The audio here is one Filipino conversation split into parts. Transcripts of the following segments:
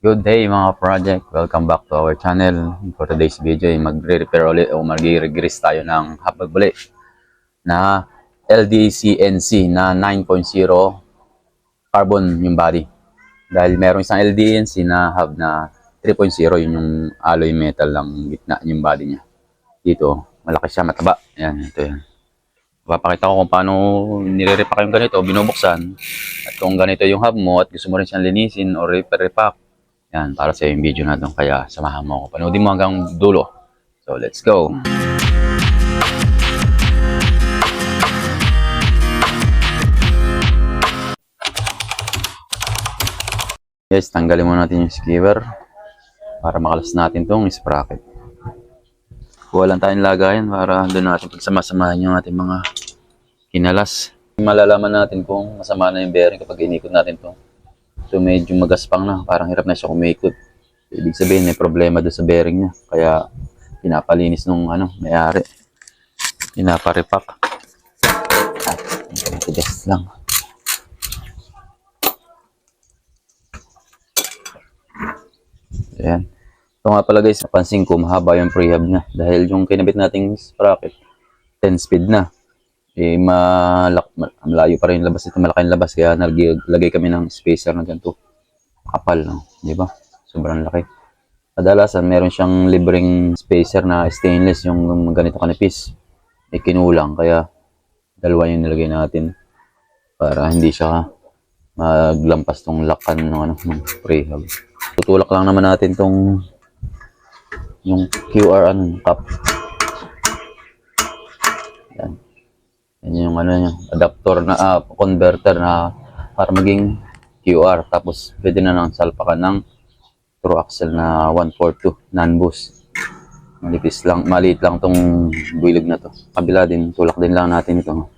Good day mga project, welcome back to our channel. For today's video ay magre-repair ulit o mag-re-grease tayo ng hub ulit na LDCNC na 9.0 carbon yung body. Dahil meron isang LDNC na hub na 3.0, yun yung alloy metal lang gitna yung body niya. Dito, malaki siya, mataba. Yan, ito yan. Papakita ko kung paano nire-repack yung ganito, binubuksan. At kung ganito yung hub mo at gusto mo rin siyang linisin o repack, yan, para sa yung video na doon. Kaya samahan mo ako. Panoodin mo hanggang dulo. So, let's go. Guys, tanggalin muna natin yung skewer para makalas natin tong sprocket. Kuha lang tayong lagayan para doon natin pagsama-samahan yung ating mga kinalas. Malalaman natin kung masama na yung bearing kapag inikot natin to. So medyo magaspang na, parang hirap na siya kumikot. Ibig sabihin may problema doon sa bearing niya. Kaya pinapalinis nung may-ari. Pinaparepack. Tigas lang. Ayan. Ito nga pala guys, napansin ko mahaba yung prehab niya. Dahil yung kinabit nating sprocket, 10 speed na. Malayo pa rin yung labas. Ito malaking labas. Kaya nalagay kami ng spacer na ganito. Kapal, no? Di ba? Sobrang laki. Kadalasan, meron siyang libreng spacer na stainless. Yung ganito kanipis. May kinulang. Kaya, dalawa yung nilagay natin. Para hindi siya maglampas tong lakan ng prehab. Tutulak lang naman natin tong yung QR cap. Yan. Yan yung yung adapter na converter na para maging QR. Tapos pwede na nang salpakan ng true axle na 142 non-boost. Malipis lang, maliit lang tong builig na to. Kabila din, tulak din lang natin ito.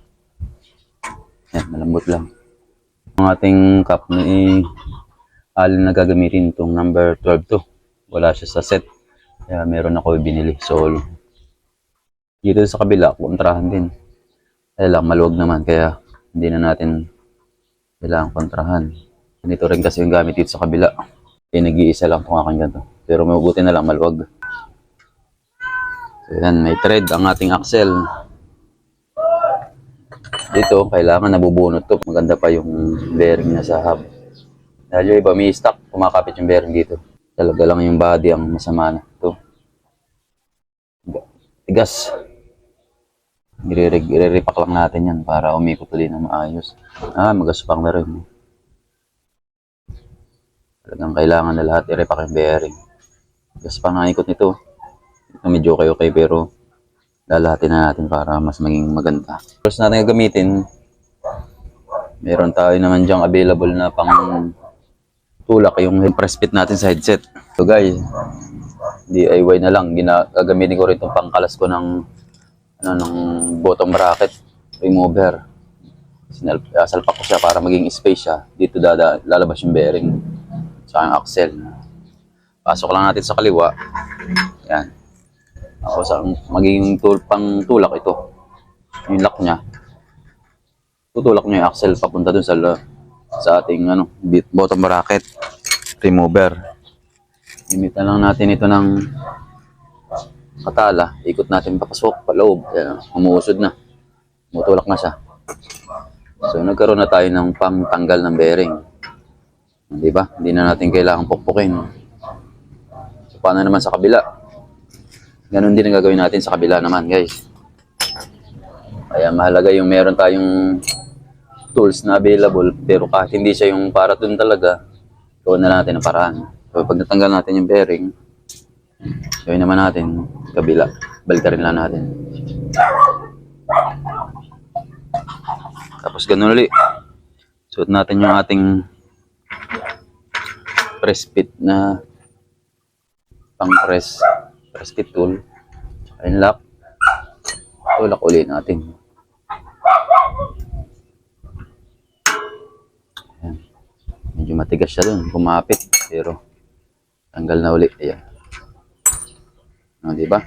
Yan, malambot lang. Ang ating cap ni alin na gagamitin itong number 12 to. Wala siya sa set. Kaya meron ako binili solo. Dito sa kabila, kontrahan din. Kaya lang, maluwag naman. Kaya hindi na natin kailangan kontrahan. Ganito rin kasi yung gamit dito sa kabila. Kaya nag-iisa lang itong aking ganito. Pero mabuti na lang, maluwag. So yan, may thread ang ating axle. Dito, kailangan nabubunot to. Maganda pa yung bearing na sa hub. Dahil yung iba, may stock, kumakapit yung bearing dito. Talaga lang yung body ang masama na. Ito. Tigas. I-repack lang natin yan para umikot ulit na maayos. Magaspang na rin. Talagang kailangan na lahat i-repack yung bearing. Gaspang na ikot nito. Ito medyo okay pero lalahatin na natin para mas maging maganda. First natin gagamitin, meron tayo naman dyang available na pang tulak yung press fit natin sa headset. So guys, DIY na lang. Gagamitin ko rin itong pangkalas ko ng ng bottom bracket remover. Salpak ko siya para maging space siya. Dito lalabas yung bearing sa yung axle. Pasok lang natin sa kaliwa. Yan. Tapos magiging pang tulak ito. Yung lock niya. Tutulak niya yung axle papunta dun sa ating bottom bracket remover. Limitan lang natin ito ng katala. Ikot natin papasok, paloob. Ayan, umuusod na. Mutulak na siya. So, nagkaroon na tayo ng pangtanggal ng bearing. Diba? Hindi na natin kailangang pukpukin. So, paano naman sa kabila? Ganon din ang gagawin natin sa kabila naman, guys. Kaya mahalaga yung meron tayong tools na available. Pero kahit hindi siya yung para dun talaga, gawin na natin ang paraan. So, pag natanggal natin yung bearing, gawin naman natin kabila. Balikan lang natin. Tapos ganun ulit. Suot natin yung ating press fit na pang press fit tool. Ayun, lock. Tulak ulit natin. Ayan. Medyo matigas siya dun. Kumapit. Pero tanggal na ulit. Ayan. Diba?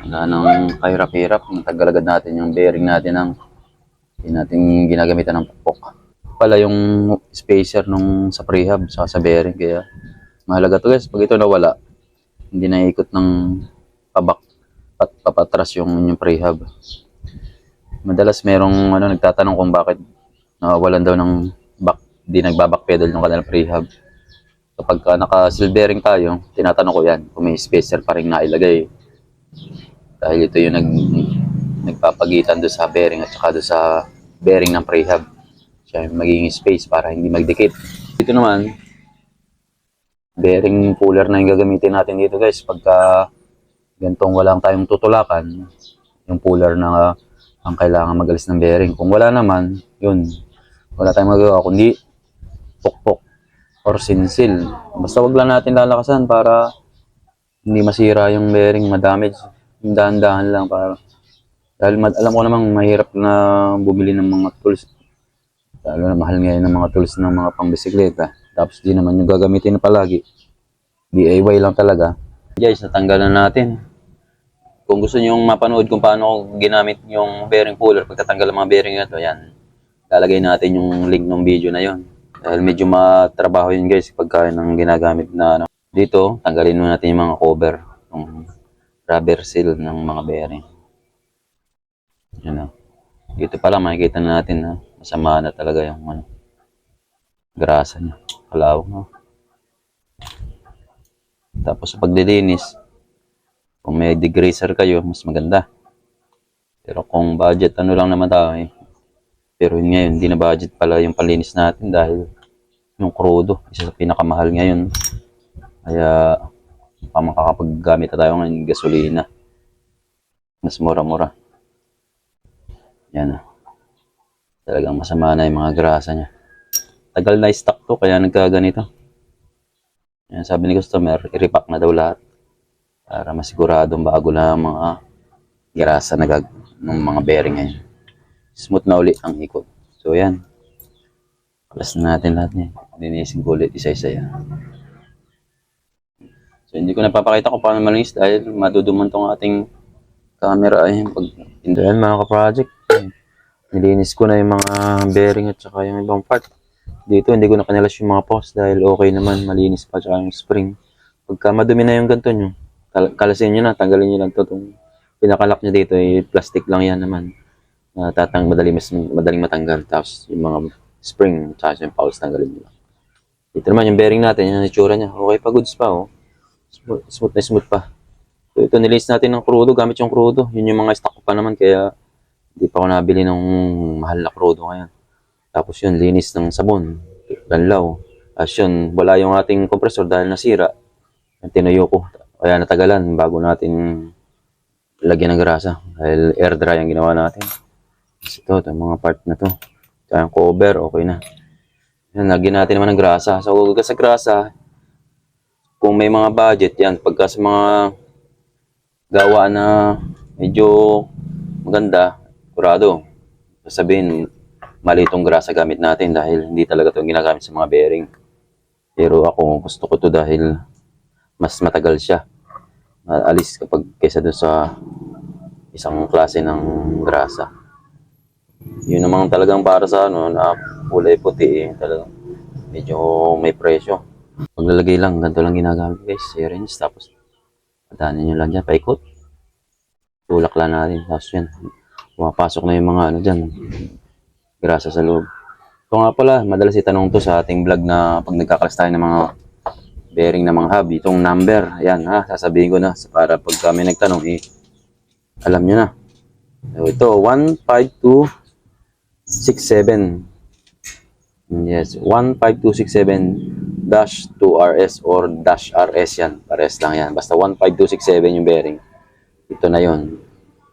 Wala nang kahirap-hirap. Matagal agad natin yung bearing natin ng hindi natin ginagamitan ng pukpok. pala yung spacer nung sa prehab saka sa bearing, kaya mahalaga to guys. Pag ito nawala, hindi na ikot ng pabak at papatras yung prehab. Madalas merong nagtatanong kung bakit nawawalan daw ng di nagbaback pedal yung kanilang prehab. Kapag naka seal bearing tayo, tinatanong ko yan kung may spacer pa rin nailagay. Dahil ito yung nagpapagitan doon sa bearing at saka doon sa bearing ng prehab. Siya yung magiging space para hindi magdikit. Dito naman, bearing puller na yung gagamitin natin dito guys. Pagka gantong walang tayong tutulakan, yung puller na ang kailangan magalis ng bearing. Kung wala naman, yun, wala tayong magagawa kundi pukpok or sinsil. Basta wag lang natin lalakasan para hindi masira yung bearing, madamage. Dahan-dahan lang para dahil alam ko namang mahirap na bumili ng mga tools. Lalo na mahal ngayon ng mga tools ng mga pangbisikleta. Tapos di naman yung gagamitin na palagi. DIY lang talaga. Guys, natanggalan natin. Kung gusto niyo mapanood kung paano ginamit yung bearing puller pagtatanggal ng mga bearing ito, yan. Lalagay natin yung link ng video na yon. Dahil medyo matrabaho yun guys pagka ng ginagamit na Dito, tanggalin mo natin yung mga cover ng rubber seal ng mga bearing. Yan o. Dito pala makikita na natin na masama na talaga yung grasa niya. Kalawang no? Tapos sa paglilinis, kung may degreaser kayo, mas maganda. Pero kung budget, lang naman tayo eh. Pero ngayon, hindi na budget pala yung palinis natin dahil yung crudo, isa sa pinakamahal ngayon. Kaya, makakapaggamit na tayo ngayon gasolina. Mas mura-mura. Yan. Talagang masama na yung mga grasa niya. Tagal na stock to, kaya nagkaganito. Yan, sabi ni customer, i-repack na daw lahat. Para masiguradong bago lang mga grasa ng mga bearing ngayon. Smooth na ulit ang ikot. So yan. Plus na natin lahat niya. Linisin ko ulit isa-isa yan. So hindi ko napapakita kung paano malinis dahil maduduman tong ating camera ay pag yan mga ka-project. Nilinis ko na yung mga bearing at saka yung ibang part. Dito hindi ko na kanilas yung mga post dahil okay naman, malinis pa saka yung spring. Pagka madumi na yung ganito nyo, kalasin nyo na, tanggalin nyo lang ito. Itong pinakalak nyo dito, plastic lang yan naman. Madaling matanggal. Tapos yung mga spring, tsaka yung pawis, tanggalin nyo lang. Dito naman yung bearing natin, yung itsura niya. Okay pa, goods pa oh. Smooth na smooth pa. So ito, nilinis natin ng crudo, gamit yung crudo. Yun yung mga stock ko pa naman, kaya hindi pa ako nabili ng mahal na crudo ngayon. Tapos yun, linis ng sabon, ganlaw. Tapos yun, wala yung ating compressor dahil nasira. Tinuyo ko. Kaya natagalan bago natin lagyan ng grasa. Dahil air dry ang ginawa natin. Ito, mga part na to. Kaya yung cover, okay na. Yan, lagyan natin naman ng grasa. So, sa grasa, kung may mga budget, yan. Pagka sa mga gawa na medyo maganda, kurado. Sasabihin, mali itong grasa gamit natin dahil hindi talaga ito ginagamit sa mga bearing. Pero ako, gusto ko to dahil mas matagal siya. Alis kapag kaysa doon sa isang klase ng grasa. Yun naman talagang para sa na kulay puti talagang medyo may presyo. Paglalagay lang, ganito lang ginagamit guys, syringe, tapos patanin nyo lang dyan, paikot. Tulak lang natin, tapos yan, pumapasok na yung mga dyan, grasa sa loob. Ito nga pala, madalas itanong to sa ating vlog na pag nagkakalas tayo ng mga bearing na mga hub, itong number, ayan ha, sasabihin ko na para pag kami nagtanong, alam nyo na. So, ito, 15267. Yes, 15267-2RS or -RS yan. Pares lang yan. Basta 15267 yung bearing. Ito na yon.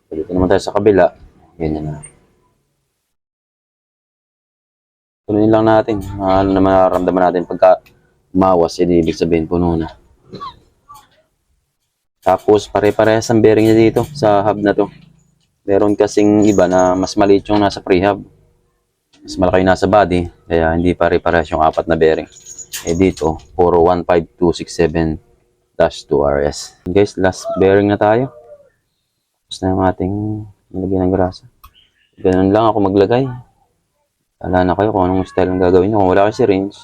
So, dito naman tayo sa kabila. Ganyan na. Tununin lang natin. Ano na mararamdaman natin pagka mawas, ibig sabihin puno na. Tapos pare-parehas ang bearing niya dito sa hub na to. Meron kasing iba na mas maliit yung nasa pre-hub. Mas malaki yung nasa body, kaya hindi pare-parehas yung apat na bearing. Dito, puro 15267-2RS. Guys, last bearing na tayo. Tapos na yung ating nilagyan ng grasa. Ganun lang ako maglagay. Wala na kayo kung anong style ang gagawin nyo. Kung wala kayo syringe,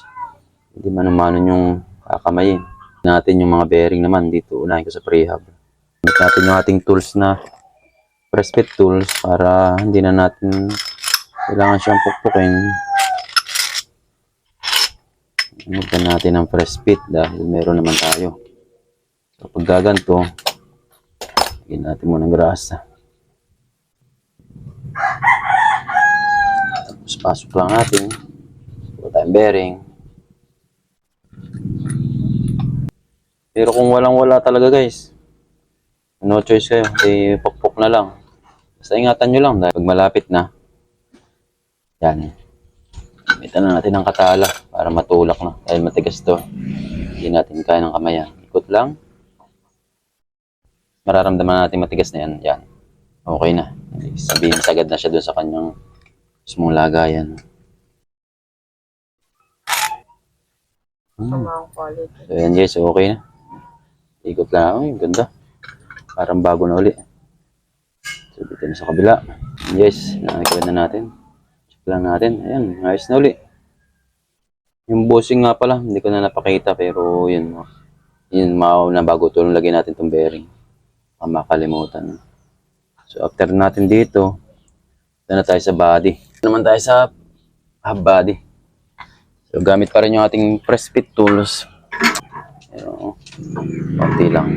hindi mano-mano yung kakamayin. Natin yung mga bearing naman dito. Unahin ko sa prehab. Gamit natin yung ating tools na press fit tools para hindi na natin kailangan siyang pukpukin. Gamitan natin ang press fit dahil meron naman tayo. So pag gaganto, lagyan natin muna ng grasa. Tapos pasok lang natin. Puro tayong bearing. Pero kung walang-wala talaga guys, no choice kayo. Pukpok na lang. Basta ingatan nyo lang dahil pag malapit na, yan. Gamitan na natin ng katala para matulak na. Dahil matigas to. Hindi natin kaya ng kamay yan. Ikot lang. Mararamdaman natin matigas na yan. Yan. Okay na. Sabihin sagad na siya doon sa kanyang mismong lagayan. So yan guys, okay na. Ikot lang. Ay, ganda. Parang bago na uli. So dito na sa kabila. Yes, nakikita na natin. Check lang natin. Ayan, ayos na uli. Yung bushing nga pala, hindi ko na napakita pero yun. Yun, na bago tulong lagyan natin itong bearing. Makalimutan. So after natin dito, ito na tayo sa body. Ito naman tayo sa half body. So gamit pa rin yung ating press fit tools. Pero, konti lang.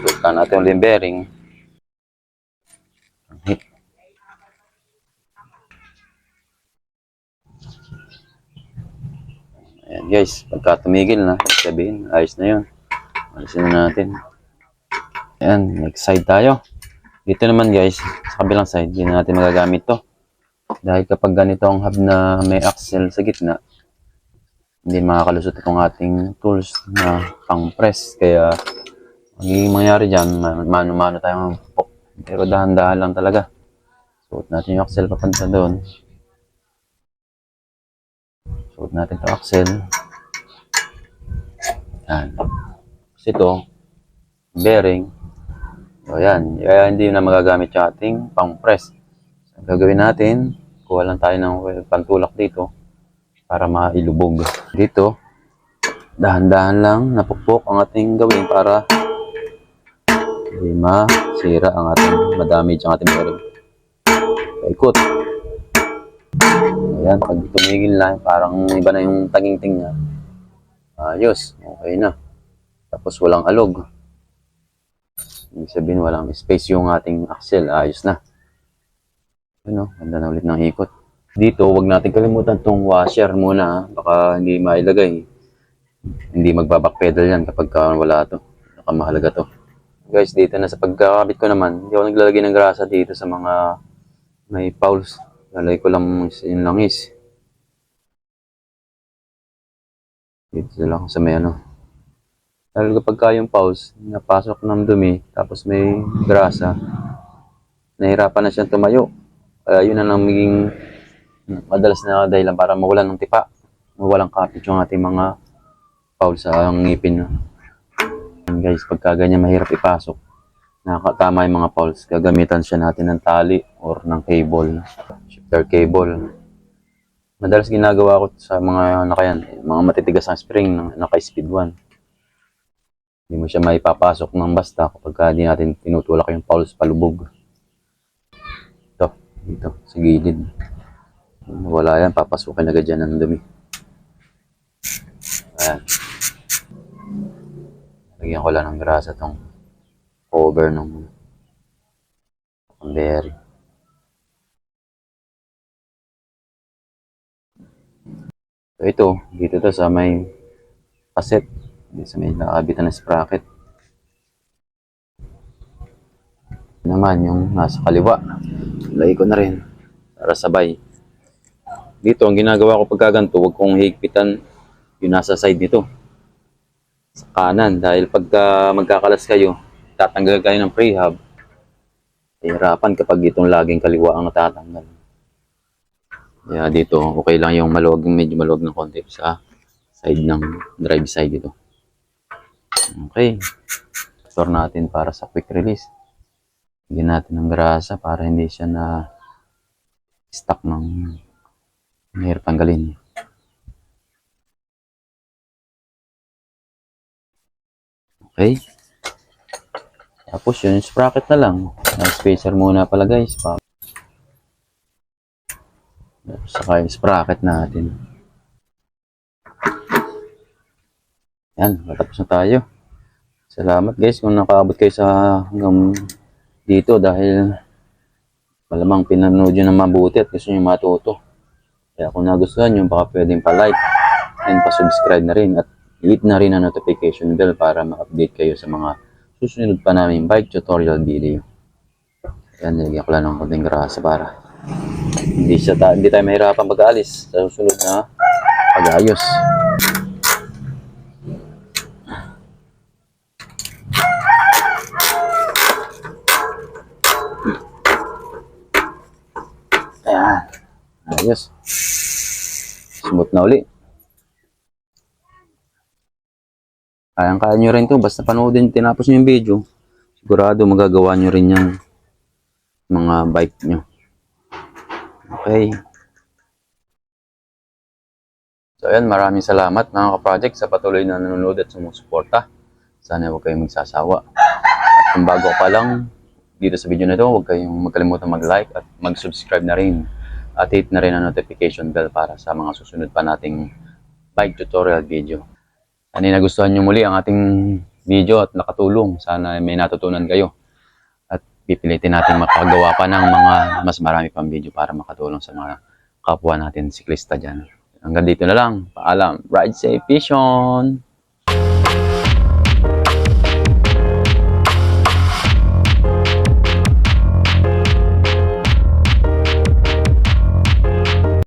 So natin ulit yung bearing. Ayan guys, pagka tumigil na, sabihin, ayos na yun. Alisin na natin. Ayan, next side tayo. Dito naman guys, sa kabilang side, hindi na natin magagamit to. Dahil kapag ganito ang hub na may axle sa gitna, hindi makakalusot itong ating tools na pang press. Kaya, magiging mangyari dyan, mano-mano tayong pok. Pero dahan-dahan lang talaga. Suot natin yung axle papunta doon. Suot natin itong axle. Yan. Tapos ito, bearing. So yan, hindi na magagamit yung ating pang press. So, gagawin natin, kuha lang tayo ng pantulak dito para mailubog. Dito, dahan-dahan lang napukpok ang ating gawin para hindi masira ang ating madamage ang ating bearing. Paikot. Ayan, pag tumigil na, parang iba na yung taging-ting niya. Ayos, okay na. Tapos walang alog. Ibig sabihin walang space yung ating axle. Ayos na. Ano, ganda na ulit ng ikot. Dito, wag natin kalimutan tong washer muna. Baka hindi mailagay. Hindi magbaback pedal yan kapag wala to. Nakamahalaga to. Guys, dito na sa pagkakabit ko naman, hindi ako naglalagay ng grasa dito sa mga may fouls. Lalagay ko lang yung langis. Dito lang sa may ano. Dahil kapag yung fouls, napasok ng dumi, tapos may grasa, nahirapan na siyang tumayo. Kaya yun na lang maging madalas na dahilan para mawalan ng tipa. Mawalang kapit yung ating mga fouls sa ngipin. And guys, pagka ganyan mahirap ipasok, nakakatama yung mga fouls, gagamitan siya natin ng tali or ng cable, shifter cable. Madalas ginagawa ko sa mga nakayan, mga matitigas ang spring ng naka-speed 1. Hindi mo siya maipapasok ng basta kapag hindi natin tinutulak yung fouls palubog. Ito, dito, sa gilid. Wala yan, papasukin agad dyan ng dumi. Ayan. Lagyan ko lang ng grasa tong cover ng bearing. So ito, dito to sa may cassette. Dito sa may nakabitan ng sprocket. Naman yung nasa kaliwa. Lagay ko na rin para sabay. Dito, ang ginagawa ko pagkaganto, huwag kong higpitan yung nasa side nito. Sa kanan. Dahil pagka magkakalas kayo, tatanggal kayo ng prehab, hirapan kapag itong laging kaliwa ang natatanggal. Kaya dito, okay lang yung maluwag, medyo maluwag ng konti sa side ng drive side dito. Okay. Store natin para sa quick release. Bigyan natin ng grasa para hindi siya na stuck ng Mahirap tanggalin. Okay. Tapos yun, sprocket na lang. Spacer muna pala guys. Saka yung sprocket natin. Yan, matapos na tayo. Salamat guys kung nakaabot kayo sa hanggang dito dahil malamang pinanood nyo na mabuti at gusto nyo matuto. Kaya kung nagustuhan nyo, baka pwedeng pa-like and pa-subscribe na rin at hit na rin ang notification bell para ma-update kayo sa mga susunod pa namin bike tutorial video. Yan, nilagyan ko lang ng konting grasa para hindi tayo mahirapan pag-aalis sa susunod na pag-ayos. Ayan, ayos. Smooth na uli. Kayang-kaya nyo rin to basta panoodin, tinapos nyo yung video. Sigurado magagawa nyo rin yung mga bike nyo. Okay. So ayan, maraming salamat mga ka-project sa patuloy na nanonood at sumusuporta. Sana huwag kayong magsasawa. At kung bago pa lang dito sa video na ito, huwag kayong magkalimutan mag-like at mag-subscribe na rin. At hit na rin ang notification bell para sa mga susunod pa nating bike tutorial video. Sana nagustuhan nyo muli ang ating video at nakatulong. Sana may natutunan kayo. At pipilitin natin makagawa pa ng mga mas marami pang video para makatulong sa mga kapwa natin siklista dyan. Hanggang dito na lang. Paalam. Ride safe, vision!